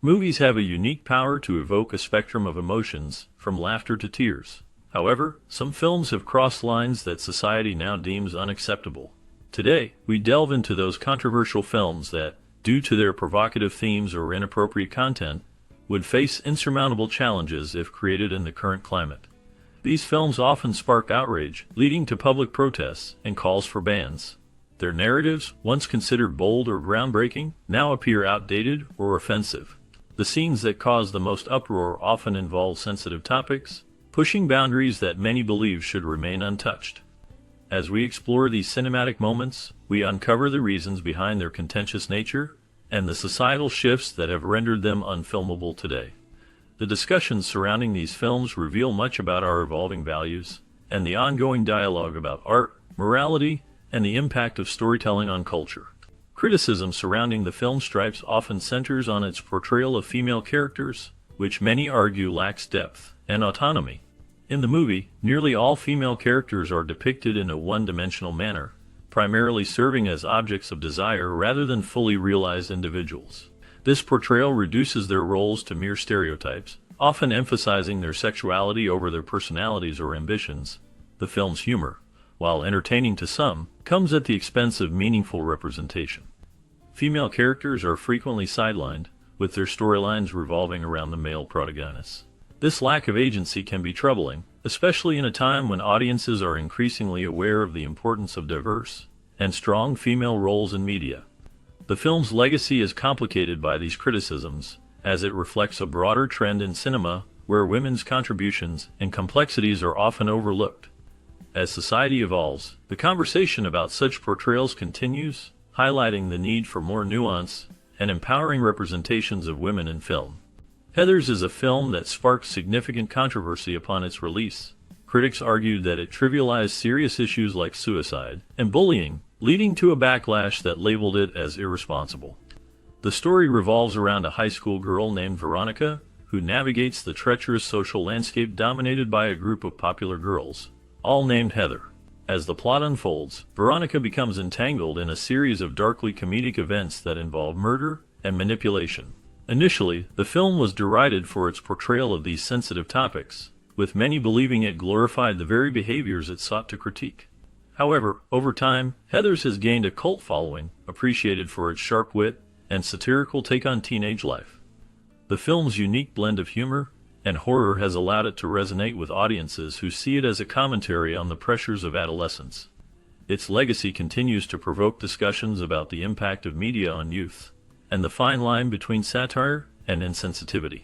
Movies have a unique power to evoke a spectrum of emotions, from laughter to tears. However, some films have crossed lines that society now deems unacceptable. Today, we delve into those controversial films that, due to their provocative themes or inappropriate content, would face insurmountable challenges if created in the current climate. These films often spark outrage, leading to public protests and calls for bans. Their narratives, once considered bold or groundbreaking, now appear outdated or offensive. The scenes that cause the most uproar often involve sensitive topics, pushing boundaries that many believe should remain untouched. As we explore these cinematic moments, we uncover the reasons behind their contentious nature and the societal shifts that have rendered them unfilmable today. The discussions surrounding these films reveal much about our evolving values and the ongoing dialogue about art, morality, and the impact of storytelling on culture. Criticism surrounding the film Stripes often centers on its portrayal of female characters, which many argue lacks depth and autonomy. In the movie, nearly all female characters are depicted in a one-dimensional manner, primarily serving as objects of desire rather than fully realized individuals. This portrayal reduces their roles to mere stereotypes, often emphasizing their sexuality over their personalities or ambitions. The film's humor, while entertaining to some, comes at the expense of meaningful representation. Female characters are frequently sidelined, with their storylines revolving around the male protagonists. This lack of agency can be troubling, especially in a time when audiences are increasingly aware of the importance of diverse and strong female roles in media. The film's legacy is complicated by these criticisms, as it reflects a broader trend in cinema where women's contributions and complexities are often overlooked. As society evolves, the conversation about such portrayals continues, highlighting the need for more nuance and empowering representations of women in film. Heathers is a film that sparked significant controversy upon its release. Critics argued that it trivialized serious issues like suicide and bullying, leading to a backlash that labeled it as irresponsible. The story revolves around a high school girl named Veronica, who navigates the treacherous social landscape dominated by a group of popular girls, all named Heather. As the plot unfolds, Veronica becomes entangled in a series of darkly comedic events that involve murder and manipulation. Initially, the film was derided for its portrayal of these sensitive topics, with many believing it glorified the very behaviors it sought to critique. However, over time, Heathers has gained a cult following, appreciated for its sharp wit and satirical take on teenage life. The film's unique blend of humor and horror has allowed it to resonate with audiences who see it as a commentary on the pressures of adolescence. Its legacy continues to provoke discussions about the impact of media on youth and the fine line between satire and insensitivity.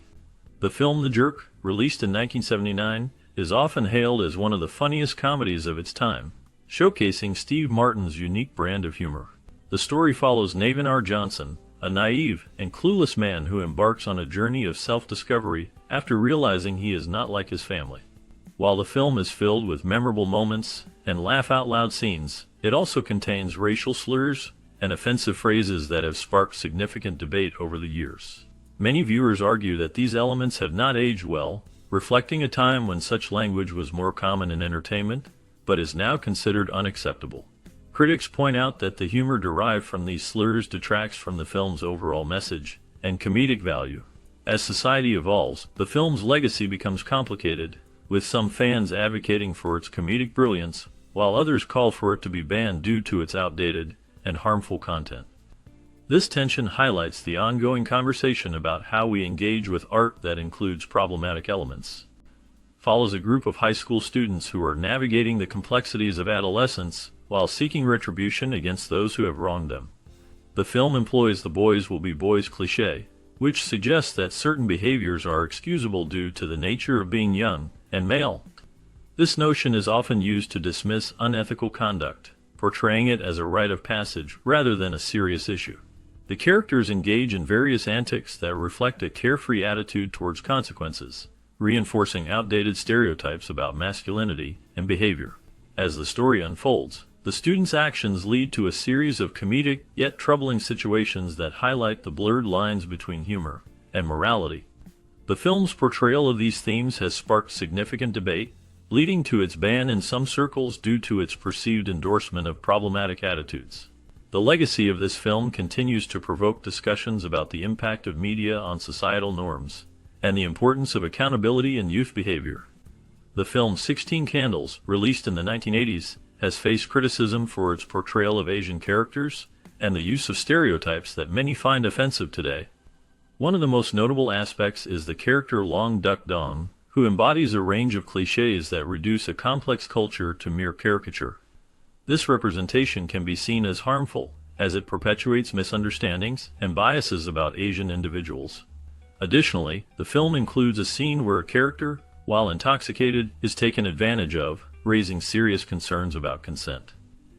The film The Jerk, released in 1979, is often hailed as one of the funniest comedies of its time, showcasing Steve Martin's unique brand of humor. The story follows Navin R. Johnson, a naive and clueless man who embarks on a journey of self-discovery after realizing he is not like his family. While the film is filled with memorable moments and laugh-out-loud scenes, it also contains racial slurs and offensive phrases that have sparked significant debate over the years. Many viewers argue that these elements have not aged well, reflecting a time when such language was more common in entertainment, but is now considered unacceptable. Critics point out that the humor derived from these slurs detracts from the film's overall message and comedic value. As society evolves, the film's legacy becomes complicated, with some fans advocating for its comedic brilliance, while others call for it to be banned due to its outdated and harmful content. This tension highlights the ongoing conversation about how we engage with art that includes problematic elements. Follows a group of high school students who are navigating the complexities of adolescence while seeking retribution against those who have wronged them. The film employs the boys will be boys cliché, which suggests that certain behaviors are excusable due to the nature of being young and male. This notion is often used to dismiss unethical conduct, portraying it as a rite of passage rather than a serious issue. The characters engage in various antics that reflect a carefree attitude towards consequences, reinforcing outdated stereotypes about masculinity and behavior. As the story unfolds, the students' actions lead to a series of comedic yet troubling situations that highlight the blurred lines between humor and morality. The film's portrayal of these themes has sparked significant debate, leading to its ban in some circles due to its perceived endorsement of problematic attitudes. The legacy of this film continues to provoke discussions about the impact of media on societal norms and the importance of accountability in youth behavior. The film 16 Candles, released in the 1980s, has faced criticism for its portrayal of Asian characters and the use of stereotypes that many find offensive today. One of the most notable aspects is the character Long Duk Dong, who embodies a range of cliches that reduce a complex culture to mere caricature. This representation can be seen as harmful, as it perpetuates misunderstandings and biases about Asian individuals. Additionally, the film includes a scene where a character, while intoxicated, is taken advantage of, raising serious concerns about consent.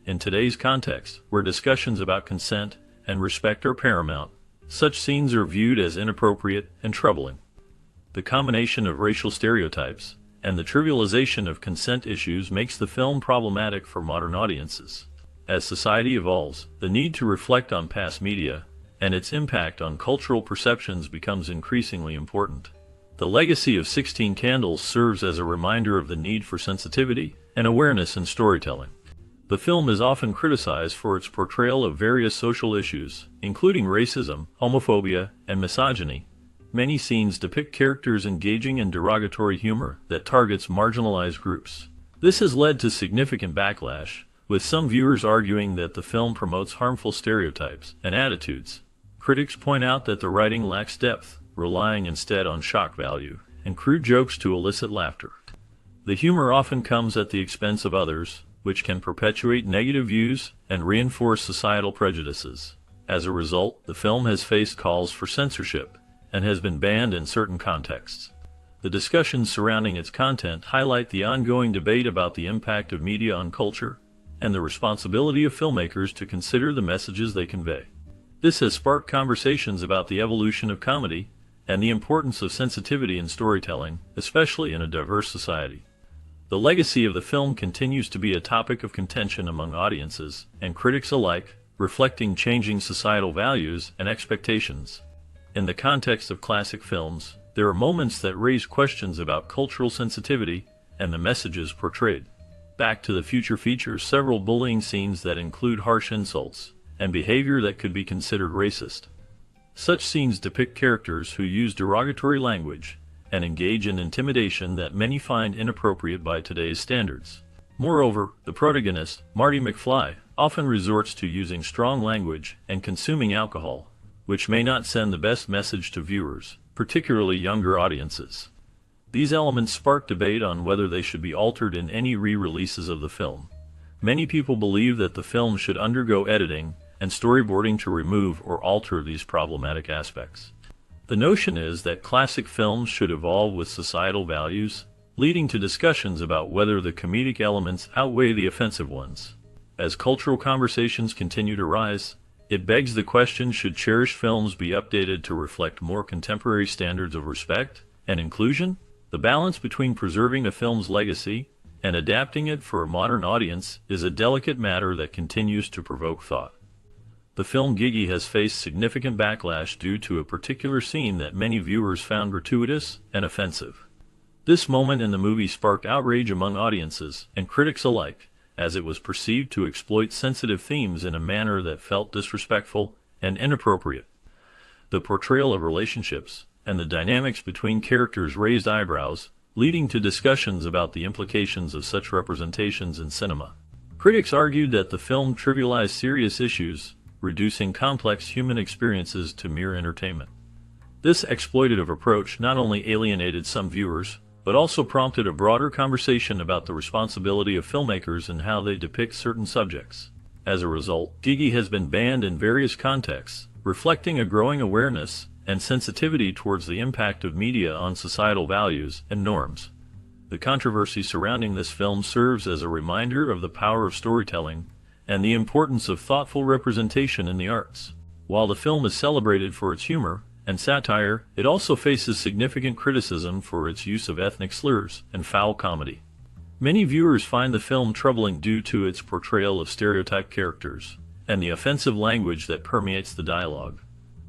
In today's context, where discussions about consent and respect are paramount, such scenes are viewed as inappropriate and troubling. The combination of racial stereotypes and the trivialization of consent issues makes the film problematic for modern audiences. As society evolves, the need to reflect on past media and its impact on cultural perceptions becomes increasingly important. The legacy of 16 Candles serves as a reminder of the need for sensitivity and awareness in storytelling. The film is often criticized for its portrayal of various social issues, including racism, homophobia, and misogyny. Many scenes depict characters engaging in derogatory humor that targets marginalized groups. This has led to significant backlash, with some viewers arguing that the film promotes harmful stereotypes and attitudes. Critics point out that the writing lacks depth, relying instead on shock value and crude jokes to elicit laughter. The humor often comes at the expense of others, which can perpetuate negative views and reinforce societal prejudices. As a result, the film has faced calls for censorship and has been banned in certain contexts. The discussions surrounding its content highlight the ongoing debate about the impact of media on culture and the responsibility of filmmakers to consider the messages they convey. This has sparked conversations about the evolution of comedy and the importance of sensitivity in storytelling, especially in a diverse society. The legacy of the film continues to be a topic of contention among audiences and critics alike, reflecting changing societal values and expectations. In the context of classic films, there are moments that raise questions about cultural sensitivity and the messages portrayed. Back to the Future features several bullying scenes that include harsh insults and behavior that could be considered racist. Such scenes depict characters who use derogatory language and engage in intimidation that many find inappropriate by today's standards. Moreover, the protagonist, Marty McFly, often resorts to using strong language and consuming alcohol, which may not send the best message to viewers, particularly younger audiences. These elements spark debate on whether they should be altered in any re-releases of the film. Many people believe that the film should undergo editing and storyboarding to remove or alter these problematic aspects. The notion is that classic films should evolve with societal values, leading to discussions about whether the comedic elements outweigh the offensive ones. As cultural conversations continue to rise, it begs the question, should cherished films be updated to reflect more contemporary standards of respect and inclusion? The balance between preserving a film's legacy and adapting it for a modern audience is a delicate matter that continues to provoke thought. The film Gigi has faced significant backlash due to a particular scene that many viewers found gratuitous and offensive. This moment in the movie sparked outrage among audiences and critics alike, as it was perceived to exploit sensitive themes in a manner that felt disrespectful and inappropriate. The portrayal of relationships and the dynamics between characters raised eyebrows, leading to discussions about the implications of such representations in cinema. Critics argued that the film trivialized serious issues, reducing complex human experiences to mere entertainment. This exploitative approach not only alienated some viewers, but also prompted a broader conversation about the responsibility of filmmakers and how they depict certain subjects. As a result, Gigi has been banned in various contexts, reflecting a growing awareness and sensitivity towards the impact of media on societal values and norms. The controversy surrounding this film serves as a reminder of the power of storytelling and the importance of thoughtful representation in the arts. While the film is celebrated for its humor and satire, it also faces significant criticism for its use of ethnic slurs and foul comedy. Many viewers find the film troubling due to its portrayal of stereotyped characters and the offensive language that permeates the dialogue.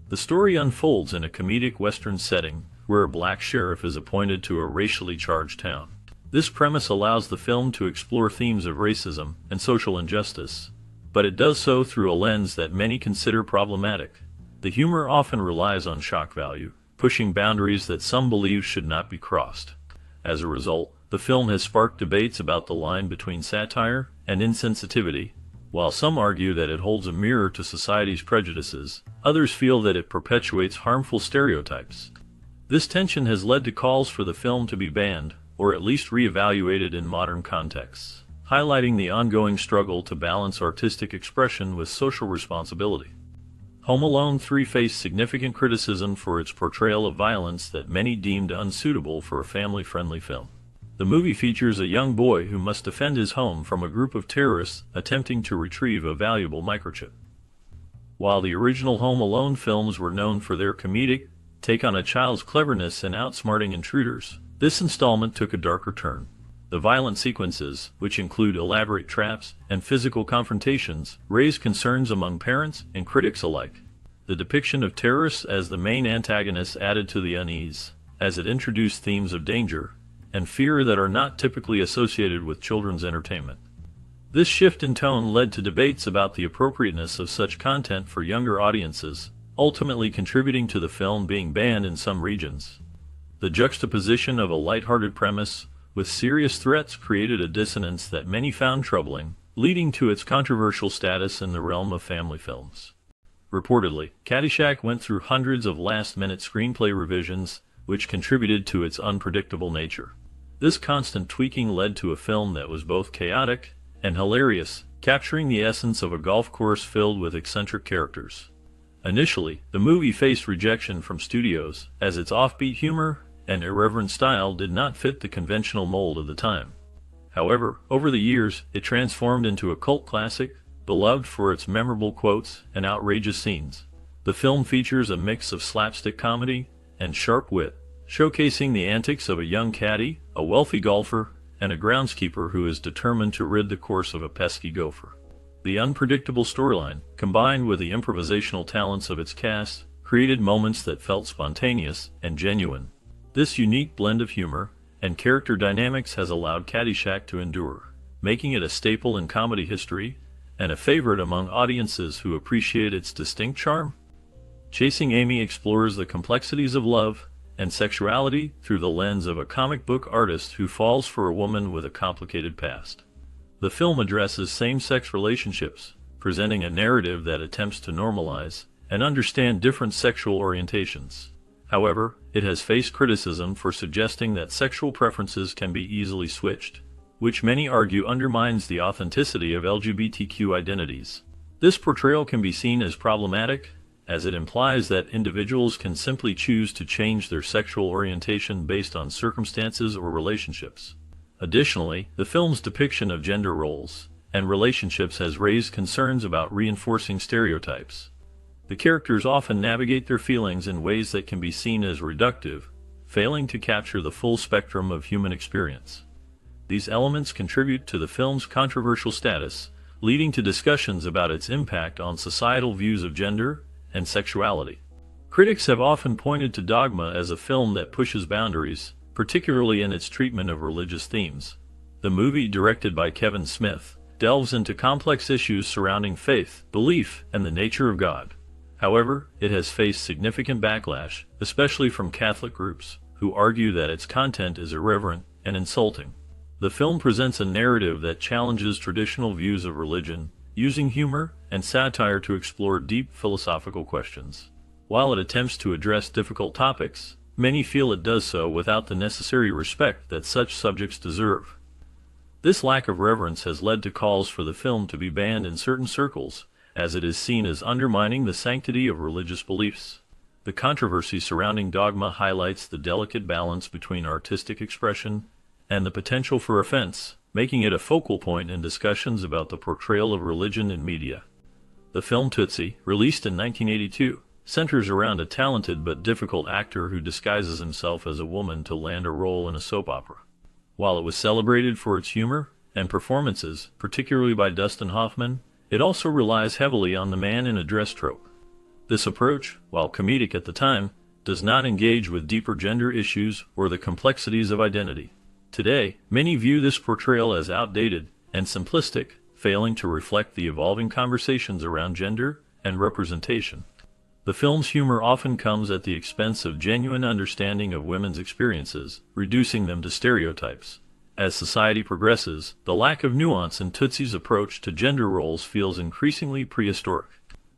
The story unfolds in a comedic Western setting where a black sheriff is appointed to a racially charged town. This premise allows the film to explore themes of racism and social injustice, but it does so through a lens that many consider problematic. The humor often relies on shock value, pushing boundaries that some believe should not be crossed. As a result, the film has sparked debates about the line between satire and insensitivity. While some argue that it holds a mirror to society's prejudices, others feel that it perpetuates harmful stereotypes. This tension has led to calls for the film to be banned, or at least re-evaluated in modern contexts, highlighting the ongoing struggle to balance artistic expression with social responsibility. Home Alone 3 faced significant criticism for its portrayal of violence that many deemed unsuitable for a family-friendly film. The movie features a young boy who must defend his home from a group of terrorists attempting to retrieve a valuable microchip. While the original Home Alone films were known for their comedic take on a child's cleverness and outsmarting intruders, this installment took a darker turn. The violent sequences, which include elaborate traps and physical confrontations, raise concerns among parents and critics alike. The depiction of terrorists as the main antagonists added to the unease, as it introduced themes of danger and fear that are not typically associated with children's entertainment. This shift in tone led to debates about the appropriateness of such content for younger audiences, ultimately contributing to the film being banned in some regions. The juxtaposition of a lighthearted premise with serious threats created a dissonance that many found troubling, leading to its controversial status in the realm of family films. Reportedly, Caddyshack went through hundreds of last-minute screenplay revisions, which contributed to its unpredictable nature. This constant tweaking led to a film that was both chaotic and hilarious, capturing the essence of a golf course filled with eccentric characters. Initially, the movie faced rejection from studios, as its offbeat humor and irreverent style did not fit the conventional mold of the time. However, over the years, it transformed into a cult classic, beloved for its memorable quotes and outrageous scenes. The film features a mix of slapstick comedy and sharp wit, showcasing the antics of a young caddy, a wealthy golfer, and a groundskeeper who is determined to rid the course of a pesky gopher. The unpredictable storyline, combined with the improvisational talents of its cast, created moments that felt spontaneous and genuine. This unique blend of humor and character dynamics has allowed Caddyshack to endure, making it a staple in comedy history and a favorite among audiences who appreciate its distinct charm. Chasing Amy explores the complexities of love and sexuality through the lens of a comic book artist who falls for a woman with a complicated past. The film addresses same-sex relationships, presenting a narrative that attempts to normalize and understand different sexual orientations. However, it has faced criticism for suggesting that sexual preferences can be easily switched, which many argue undermines the authenticity of LGBTQ identities. This portrayal can be seen as problematic, as it implies that individuals can simply choose to change their sexual orientation based on circumstances or relationships. Additionally, the film's depiction of gender roles and relationships has raised concerns about reinforcing stereotypes. The characters often navigate their feelings in ways that can be seen as reductive, failing to capture the full spectrum of human experience. These elements contribute to the film's controversial status, leading to discussions about its impact on societal views of gender and sexuality. Critics have often pointed to Dogma as a film that pushes boundaries, particularly in its treatment of religious themes. The movie, directed by Kevin Smith, delves into complex issues surrounding faith, belief, and the nature of God. However, it has faced significant backlash, especially from Catholic groups, who argue that its content is irreverent and insulting. The film presents a narrative that challenges traditional views of religion, using humor and satire to explore deep philosophical questions. While it attempts to address difficult topics, many feel it does so without the necessary respect that such subjects deserve. This lack of reverence has led to calls for the film to be banned in certain circles, as it is seen as undermining the sanctity of religious beliefs. The controversy surrounding Dogma highlights the delicate balance between artistic expression and the potential for offense, making it a focal point in discussions about the portrayal of religion in media. The film Tootsie, released in 1982, centers around a talented but difficult actor who disguises himself as a woman to land a role in a soap opera. While it was celebrated for its humor and performances, particularly by Dustin Hoffman, it also relies heavily on the man in a dress trope. This approach, while comedic at the time, does not engage with deeper gender issues or the complexities of identity. Today, many view this portrayal as outdated and simplistic, failing to reflect the evolving conversations around gender and representation. The film's humor often comes at the expense of genuine understanding of women's experiences, reducing them to stereotypes. As society progresses, the lack of nuance in Tootsie's approach to gender roles feels increasingly prehistoric.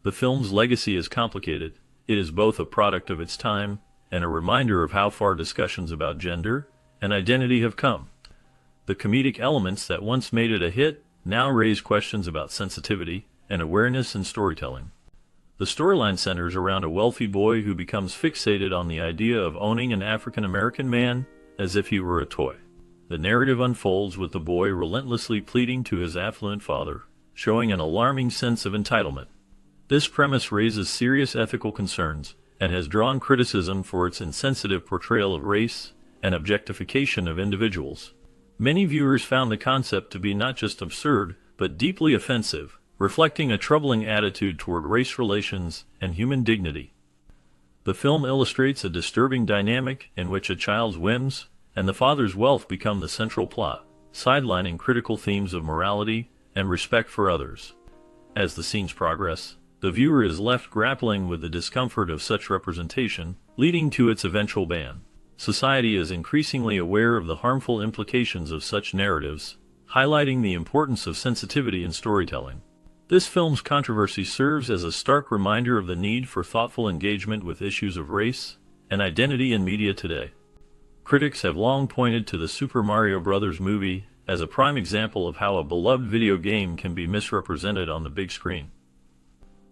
The film's legacy is complicated. It is both a product of its time and a reminder of how far discussions about gender and identity have come. The comedic elements that once made it a hit now raise questions about sensitivity and awareness in storytelling. The storyline centers around a wealthy boy who becomes fixated on the idea of owning an African-American man as if he were a toy. The narrative unfolds with the boy relentlessly pleading to his affluent father, showing an alarming sense of entitlement. This premise raises serious ethical concerns and has drawn criticism for its insensitive portrayal of race and objectification of individuals. Many viewers found the concept to be not just absurd, but deeply offensive, reflecting a troubling attitude toward race relations and human dignity. The film illustrates a disturbing dynamic in which a child's whims and the father's wealth become the central plot, sidelining critical themes of morality and respect for others. As the scenes progress, the viewer is left grappling with the discomfort of such representation, leading to its eventual ban. Society is increasingly aware of the harmful implications of such narratives, highlighting the importance of sensitivity in storytelling. This film's controversy serves as a stark reminder of the need for thoughtful engagement with issues of race and identity in media today. Critics have long pointed to the Super Mario Bros. Movie as a prime example of how a beloved video game can be misrepresented on the big screen.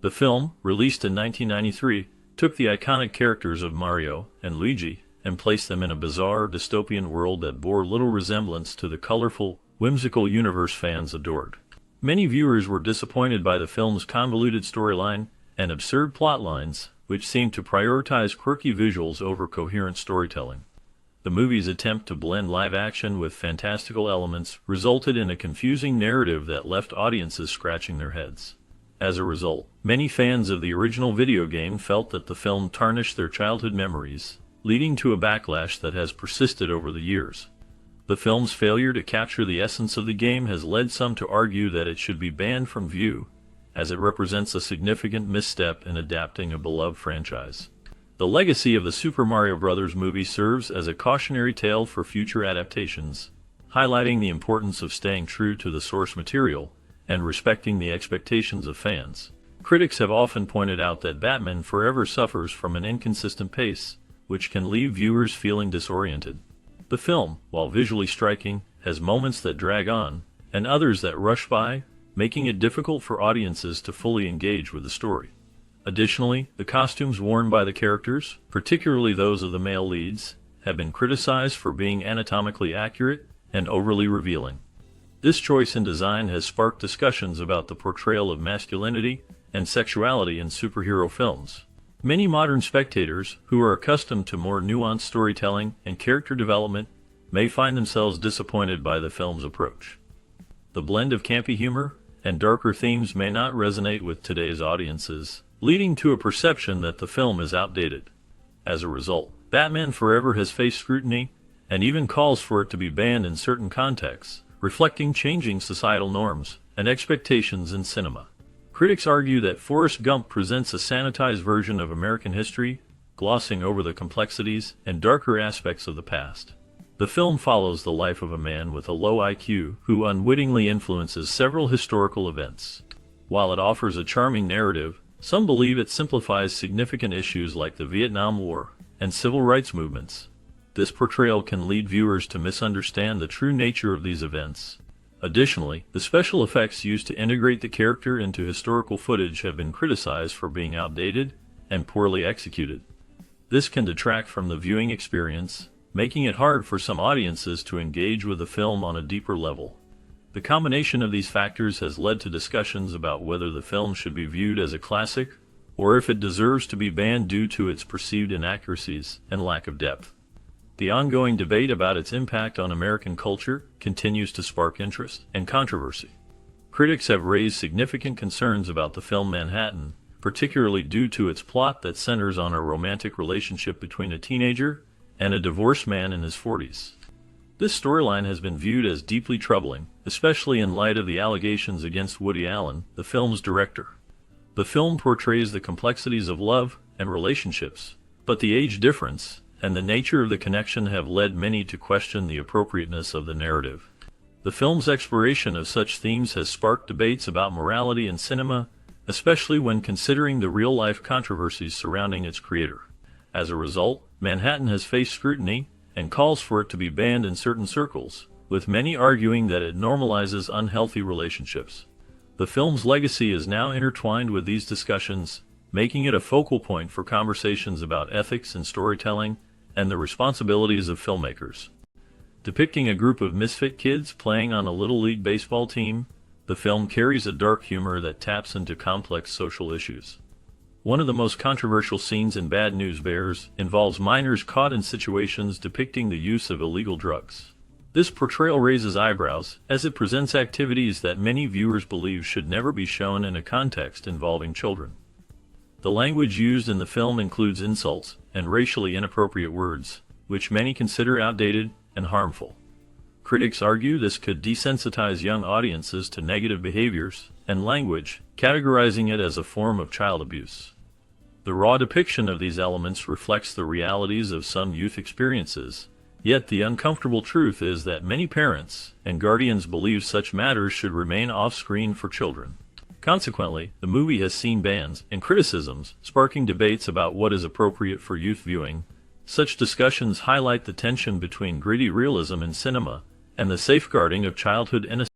The film, released in 1993, took the iconic characters of Mario and Luigi and placed them in a bizarre, dystopian world that bore little resemblance to the colorful, whimsical universe fans adored. Many viewers were disappointed by the film's convoluted storyline and absurd plot lines, which seemed to prioritize quirky visuals over coherent storytelling. The movie's attempt to blend live action with fantastical elements resulted in a confusing narrative that left audiences scratching their heads. As a result, many fans of the original video game felt that the film tarnished their childhood memories, leading to a backlash that has persisted over the years. The film's failure to capture the essence of the game has led some to argue that it should be banned from view, as it represents a significant misstep in adapting a beloved franchise. The legacy of the Super Mario Bros. Movie serves as a cautionary tale for future adaptations, highlighting the importance of staying true to the source material and respecting the expectations of fans. Critics have often pointed out that Batman Forever suffers from an inconsistent pace, which can leave viewers feeling disoriented. The film, while visually striking, has moments that drag on, and others that rush by, making it difficult for audiences to fully engage with the story. Additionally, the costumes worn by the characters, particularly those of the male leads, have been criticized for being anatomically accurate and overly revealing. This choice in design has sparked discussions about the portrayal of masculinity and sexuality in superhero films. Many modern spectators, who are accustomed to more nuanced storytelling and character development, may find themselves disappointed by the film's approach. The blend of campy humor and darker themes may not resonate with today's audiences, leading to a perception that the film is outdated. As a result, Batman Forever has faced scrutiny and even calls for it to be banned in certain contexts, reflecting changing societal norms and expectations in cinema. Critics argue that Forrest Gump presents a sanitized version of American history, glossing over the complexities and darker aspects of the past. The film follows the life of a man with a low IQ who unwittingly influences several historical events. While it offers a charming narrative, some believe it simplifies significant issues like the Vietnam War and civil rights movements. This portrayal can lead viewers to misunderstand the true nature of these events. Additionally, the special effects used to integrate the character into historical footage have been criticized for being outdated and poorly executed. This can detract from the viewing experience, making it hard for some audiences to engage with the film on a deeper level. The combination of these factors has led to discussions about whether the film should be viewed as a classic or if it deserves to be banned due to its perceived inaccuracies and lack of depth. The ongoing debate about its impact on American culture continues to spark interest and controversy. Critics have raised significant concerns about the film Manhattan, particularly due to its plot that centers on a romantic relationship between a teenager and a divorced man in his 40s. This storyline has been viewed as deeply troubling, especially in light of the allegations against Woody Allen, the film's director. The film portrays the complexities of love and relationships, but the age difference and the nature of the connection have led many to question the appropriateness of the narrative. The film's exploration of such themes has sparked debates about morality in cinema, especially when considering the real-life controversies surrounding its creator. As a result, Manhattan has faced scrutiny and calls for it to be banned in certain circles, with many arguing that it normalizes unhealthy relationships. The film's legacy is now intertwined with these discussions, making it a focal point for conversations about ethics in storytelling and the responsibilities of filmmakers. Depicting a group of misfit kids playing on a Little League baseball team, the film carries a dark humor that taps into complex social issues. One of the most controversial scenes in Bad News Bears involves minors caught in situations depicting the use of illegal drugs. This portrayal raises eyebrows, as it presents activities that many viewers believe should never be shown in a context involving children. The language used in the film includes insults and racially inappropriate words, which many consider outdated and harmful. Critics argue this could desensitize young audiences to negative behaviors and language, categorizing it as a form of child abuse. The raw depiction of these elements reflects the realities of some youth experiences, yet the uncomfortable truth is that many parents and guardians believe such matters should remain off-screen for children. Consequently, the movie has seen bans and criticisms, sparking debates about what is appropriate for youth viewing. Such discussions highlight the tension between gritty realism in cinema and the safeguarding of childhood innocence.